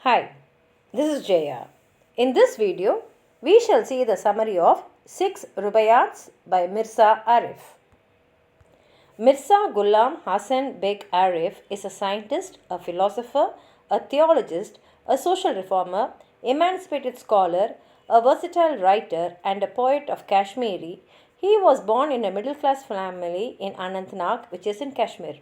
Hi, this is Jaya. In this video, we shall see the summary of 6 Rubaiyaats by Mirza Arif. Mirza Ghulam Hassan Beg Arif is a scientist, a philosopher, a theologist, a social reformer, emancipated scholar, a versatile writer, and a poet of Kashmiri. He was born in a middle class family in Anantnag, which is in Kashmir.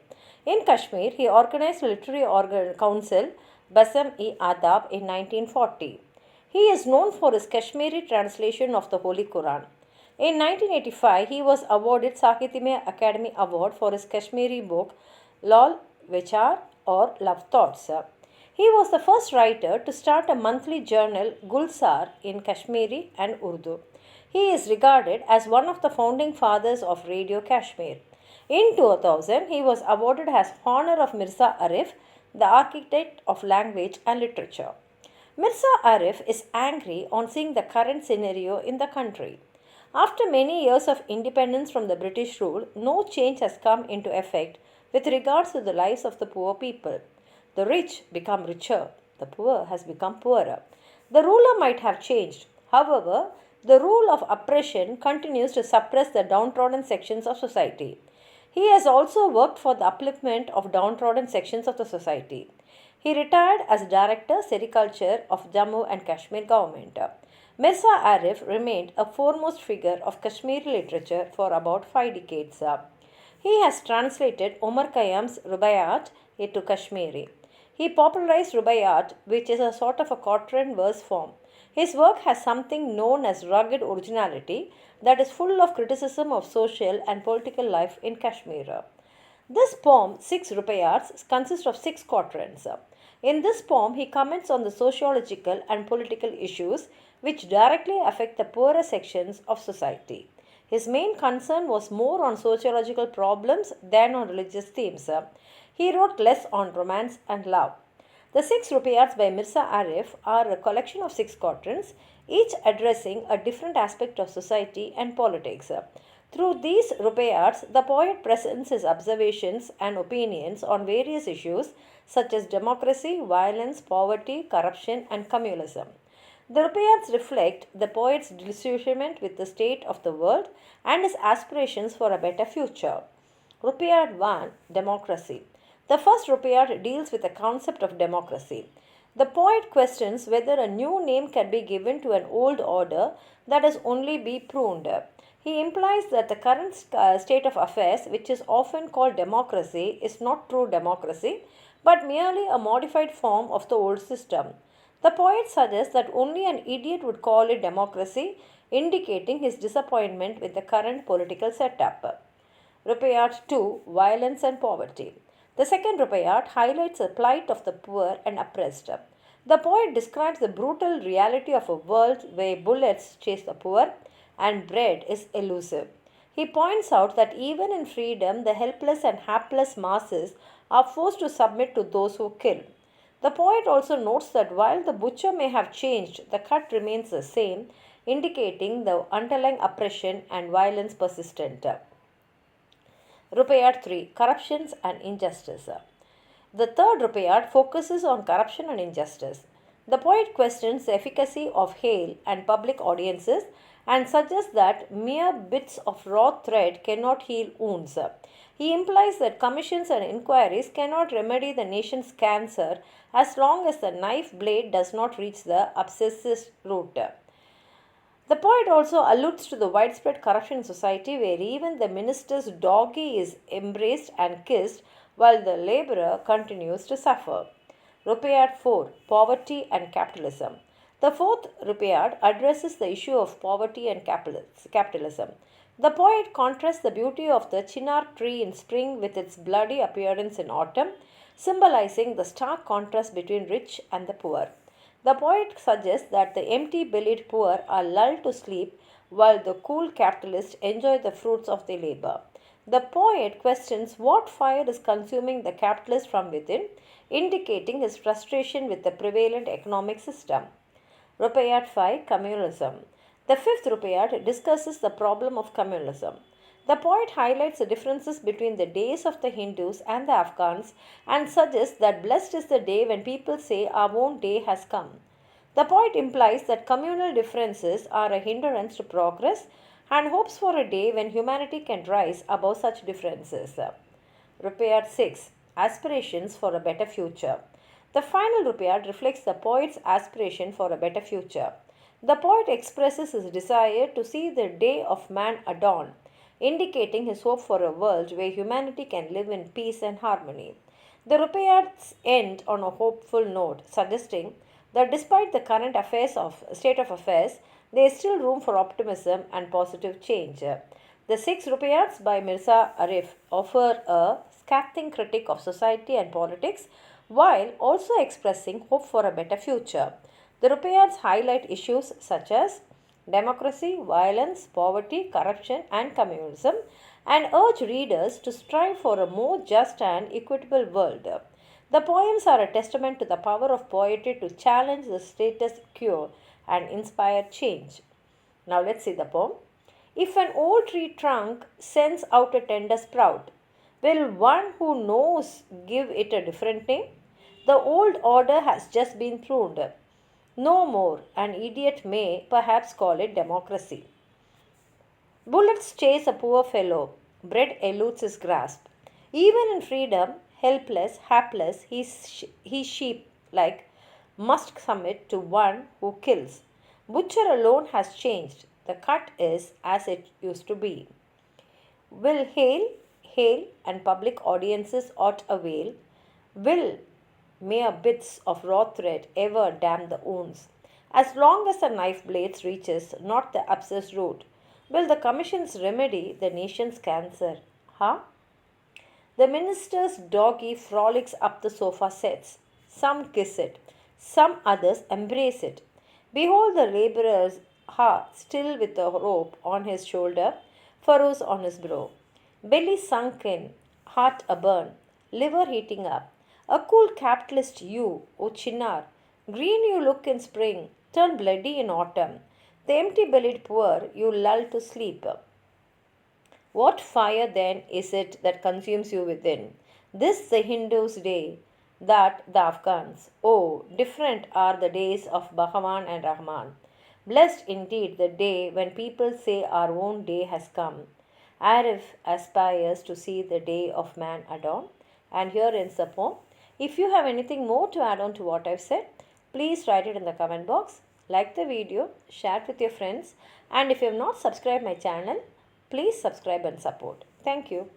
In Kashmir, he organized a literary council, Basam-e-Adab, in 1940. He is known for his Kashmiri translation of the Holy Quran. In 1985, he was awarded Sahitya Academy Award for his Kashmiri book Lol Vichar or Love Thoughts. He was the first writer to start a monthly journal Gulsar in Kashmiri and Urdu. He is regarded as one of the founding fathers of Radio Kashmir. In 2000, he was awarded as Honor of Mirza Arif, the architect of language and literature. Mirza Arif is angry on seeing the current scenario in the country. After many years of independence from the British rule, no change has come into effect with regards to the lives of the poor people. The rich become richer, the poor has become poorer. The ruler might have changed. However, the rule of oppression continues to suppress the downtrodden sections of society. He has also worked for the upliftment of downtrodden sections of the society. He retired as Director Sericulture of Jammu and Kashmir government. Mirza Arif remained a foremost figure of Kashmiri literature for about 5 decades. He has translated Omar Khayyam's Rubaiyaat into Kashmiri. He popularized Rubaiyat, which is a sort of a quatrain verse form. His work has something known as rugged originality that is full of criticism of social and political life in Kashmir. This poem, 6 Rubaiyaats, consists of 6 quatrains. In this poem, he comments on the sociological and political issues which directly affect the poorer sections of society. His main concern was more on sociological problems than on religious themes. He wrote less on romance and love. The 6 Rubaiyaats by Mirza Arif are a collection of 6 quatrains, each addressing a different aspect of society and politics. Through these Rubaiyaats, the poet presents his observations and opinions on various issues such as democracy, violence, poverty, corruption, and communalism. The Rubaiyaats reflect the poet's disillusionment with the state of the world and his aspirations for a better future. Rubaiyat 1, Democracy. The first Rubaiyat deals with the concept of democracy. The poet questions whether a new name can be given to an old order that has only been pruned. He implies that the current state of affairs, which is often called democracy, is not true democracy, but merely a modified form of the old system. The poet suggests that only an idiot would call it democracy, indicating his disappointment with the current political setup. Rubaiyat 2, Violence and Poverty. The second Rubaiyat highlights the plight of the poor and oppressed. The poet describes the brutal reality of a world where bullets chase the poor and bread is elusive. He points out that even in freedom, the helpless and hapless masses are forced to submit to those who kill. The poet also notes that while the butcher may have changed, the cut remains the same, indicating the underlying oppression and violence persistent. Rubaiyat 3, Corruptions and Injustice. The third Rubaiyat focuses on corruption and injustice. The poet questions the efficacy of hail and public audiences and suggests that mere bits of raw thread cannot heal wounds. He implies that commissions and inquiries cannot remedy the nation's cancer as long as the knife blade does not reach the abscess's root. The poet also alludes to the widespread corruption in society where even the minister's doggy is embraced and kissed while the laborer continues to suffer. Rubaiyat 4, Poverty and Capitalism. The fourth Rubaiyat addresses the issue of poverty and capitalism. The poet contrasts the beauty of the chinar tree in spring with its bloody appearance in autumn, symbolizing the stark contrast between rich and the poor. The poet suggests that the empty-bellied poor are lulled to sleep while the cool capitalists enjoy the fruits of their labor. The poet questions what fire is consuming the capitalist from within, indicating his frustration with the prevalent economic system. Rubaiyat 5, Communalism. The fifth Rubaiyat discusses the problem of communalism. The poet highlights the differences between the days of the Hindus and the Afghans and suggests that blessed is the day when people say our own day has come. The poet implies that communal differences are a hindrance to progress and hopes for a day when humanity can rise above such differences. Rubaiyaat 6. Aspirations for a better future. The final Rubaiyaat reflects the poet's aspiration for a better future. The poet expresses his desire to see the day of man dawn, indicating his hope for a world where humanity can live in peace and harmony. The Rubaiyaats end on a hopeful note, suggesting that despite the current state of affairs, there is still room for optimism and positive change. The 6 Rubaiyaats by Mirza Arif offer a scathing critique of society and politics while also expressing hope for a better future. The Rubaiyaats highlight issues such as democracy, violence, poverty, corruption, and communism, and urge readers to strive for a more just and equitable world. The poems are a testament to the power of poetry to challenge the status quo and inspire change. Now let's see the poem. If an old tree trunk sends out a tender sprout, will one who knows give it a different name? The old order has just been pruned. No more, an idiot may perhaps call it democracy. Bullets chase a poor fellow, bread eludes his grasp. Even in freedom, helpless, hapless, he sheep like must submit to one who kills. Butcher alone has changed, the cut is as it used to be. Will hail, and public audiences ought avail? Will mere bits of raw thread ever dam the wounds? As long as the knife blades reaches not the abscess root, will the commissions remedy the nation's cancer? Huh? The minister's doggy frolics up the sofa sets. Some kiss it, some others embrace it. Behold the labourer's still with a rope on his shoulder, furrows on his brow. Belly sunk in, heart aburn, liver heating up. A cool capitalist you, O Chinnar, green you look in spring, turn bloody in autumn. The empty-bellied poor you lull to sleep. What fire then is it that consumes you within? This the Hindu's day, that the Afghans. Oh, different are the days of Bhagavan and Rahman. Blessed indeed the day when people say our own day has come. Arif aspires to see the day of man dawn. And here ends the poem. If you have anything more to add on to what I've said, please write it in the comment box. Like the video, share it with your friends, and if you have not subscribed my channel, please subscribe and support. Thank you.